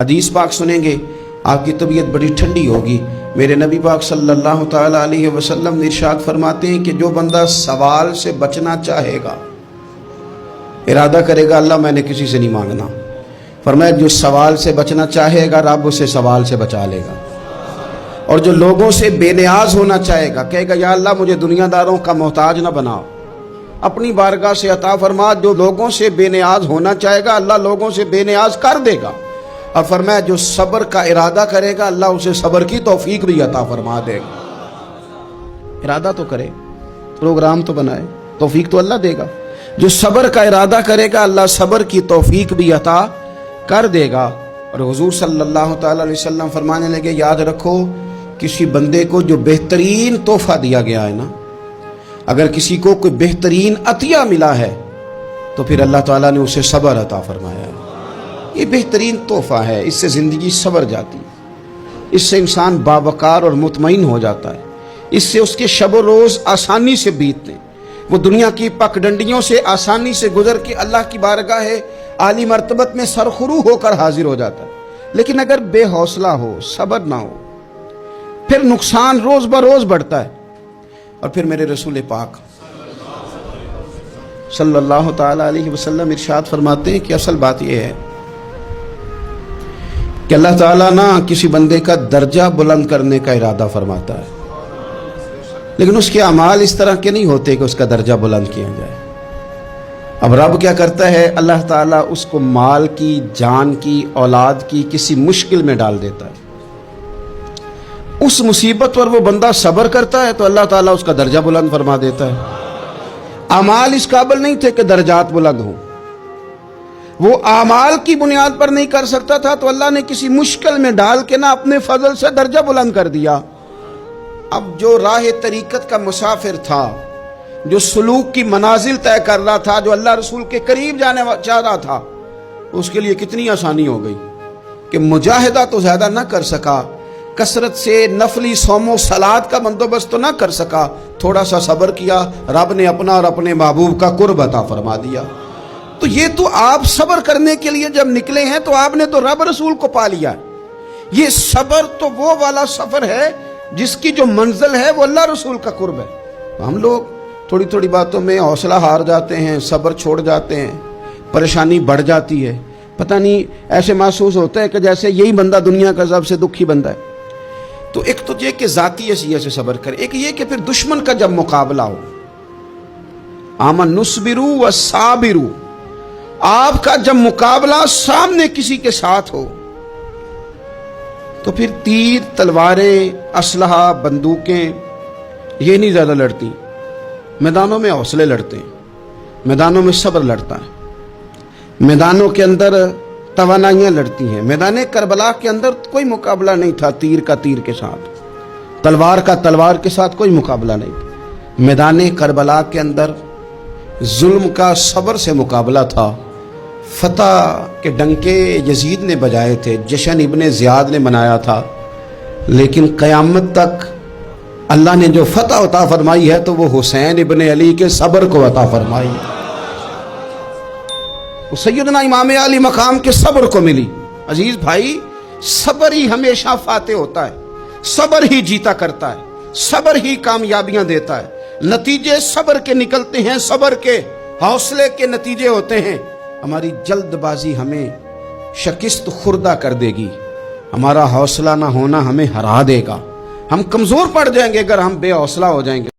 حدیث پاک سنیں گے آپ کی طبیعت بڑی ٹھنڈی ہوگی۔ میرے نبی پاک صلی اللہ تعالیٰ علیہ وسلم ارشاد فرماتے ہیں کہ جو بندہ سوال سے بچنا چاہے گا، ارادہ کرے گا اللہ میں نے کسی سے نہیں مانگنا، فرمایا جو سوال سے بچنا چاہے گا رب اسے سوال سے بچا لے گا، اور جو لوگوں سے بے نیاز ہونا چاہے گا کہے گا یا اللہ مجھے دنیا داروں کا محتاج نہ بناؤ، اپنی بارگاہ سے عطا فرما۔ جو لوگوں سے بے نیاز ہونا چاہے گا اللہ لوگوں سے بے نیاز کر دے گا، اور فرمایا جو صبر کا ارادہ کرے گا اللہ اسے صبر کی توفیق بھی عطا فرما دے گا۔ ارادہ تو کرے، پروگرام تو بنائے، توفیق تو اللہ دے گا۔ جو صبر کا ارادہ کرے گا اللہ صبر کی توفیق بھی عطا کر دے گا۔ اور حضور صلی اللہ تعالی علیہ وسلم فرمانے لگے یاد رکھو کسی بندے کو جو بہترین تحفہ دیا گیا ہے نا، اگر کسی کو کوئی بہترین عطیہ ملا ہے تو پھر اللہ تعالیٰ نے اسے صبر عطا فرمایا ہے۔ یہ بہترین تحفہ ہے، اس سے زندگی سنور جاتی ہے، اس سے انسان باوقار اور مطمئن ہو جاتا ہے، اس سے اس کے شب و روز آسانی سے بیتتے ہیں، وہ دنیا کی پگڈنڈیوں سے آسانی سے گزر کے اللہ کی بارگاہ عالی مرتبت میں سرخرو ہو کر حاضر ہو جاتا ہے۔ لیکن اگر بے حوصلہ ہو، صبر نہ ہو، پھر نقصان روز بروز بڑھتا ہے۔ اور پھر میرے رسول پاک صلی اللہ تعالی علیہ وسلم ارشاد فرماتے ہیں کہ اصل بات یہ ہے کہ اللہ تعالیٰ نہ کسی بندے کا درجہ بلند کرنے کا ارادہ فرماتا ہے، لیکن اس کے اعمال اس طرح کے نہیں ہوتے کہ اس کا درجہ بلند کیا جائے۔ اب رب کیا کرتا ہے، اللہ تعالیٰ اس کو مال کی، جان کی، اولاد کی کسی مشکل میں ڈال دیتا ہے، اس مصیبت پر وہ بندہ صبر کرتا ہے تو اللہ تعالیٰ اس کا درجہ بلند فرما دیتا ہے۔ اعمال اس قابل نہیں تھے کہ درجات بلند ہوں، وہ اعمال کی بنیاد پر نہیں کر سکتا تھا تو اللہ نے کسی مشکل میں ڈال کے نا اپنے فضل سے درجہ بلند کر دیا۔ اب جو راہ طریقت کا مسافر تھا، جو سلوک کی منازل طے کر رہا تھا، جو اللہ رسول کے قریب جانے چاہ رہا تھا، اس کے لیے کتنی آسانی ہو گئی کہ مجاہدہ تو زیادہ نہ کر سکا، کثرت سے نفلی صوم و صلات کا بندوبست تو نہ کر سکا، تھوڑا سا صبر کیا، رب نے اپنا اور اپنے محبوب کا قرب عطا فرما دیا۔ تو یہ تو آپ صبر کرنے کے لیے جب نکلے ہیں تو آپ نے تو رب رسول کو پا لیا ہے۔ یہ صبر تو وہ والا سفر ہے جس کی جو منزل ہے وہ اللہ رسول کا قرب ہے۔ ہم لوگ تھوڑی تھوڑی باتوں میں حوصلہ ہار جاتے ہیں، صبر چھوڑ جاتے ہیں، پریشانی بڑھ جاتی ہے، پتہ نہیں ایسے محسوس ہوتا ہے کہ جیسے یہی بندہ دنیا کا سب سے دکھی بندہ ہے۔ تو ایک تو یہ کہ ذاتی حیثیت سے صبر کرے، ایک یہ کہ پھر دشمن کا جب مقابلہ ہو، آمن نصبرو و صابرو، آپ کا جب مقابلہ سامنے کسی کے ساتھ ہو تو پھر تیر، تلواریں، اسلحہ، بندوقیں یہ نہیں زیادہ لڑتی، میدانوں میں حوصلے لڑتے ہیں، میدانوں میں صبر لڑتا ہے، میدانوں کے اندر توانائیاں لڑتی ہیں۔ میدان کربلا کے اندر کوئی مقابلہ نہیں تھا تیر کا تیر کے ساتھ، تلوار کا تلوار کے ساتھ کوئی مقابلہ نہیں تھا۔ میدان کربلا کے اندر ظلم کا صبر سے مقابلہ تھا۔ فتح کے ڈنکے یزید نے بجائے تھے، جشن ابن زیاد نے منایا تھا، لیکن قیامت تک اللہ نے جو فتح عطا فرمائی ہے تو وہ حسین ابن علی کے صبر کو عطا فرمائی ہے، وہ سیدنا امام علی مقام کے صبر کو ملی۔ عزیز بھائی، صبر ہی ہمیشہ فاتح ہوتا ہے، صبر ہی جیتا کرتا ہے، صبر ہی کامیابیاں دیتا ہے، نتیجے صبر کے نکلتے ہیں، صبر کے، حوصلے کے نتیجے ہوتے ہیں۔ ہماری جلد بازی ہمیں شکست خوردہ کر دے گی، ہمارا حوصلہ نہ ہونا ہمیں ہرا دے گا، ہم کمزور پڑ جائیں گے اگر ہم بے حوصلہ ہو جائیں گے۔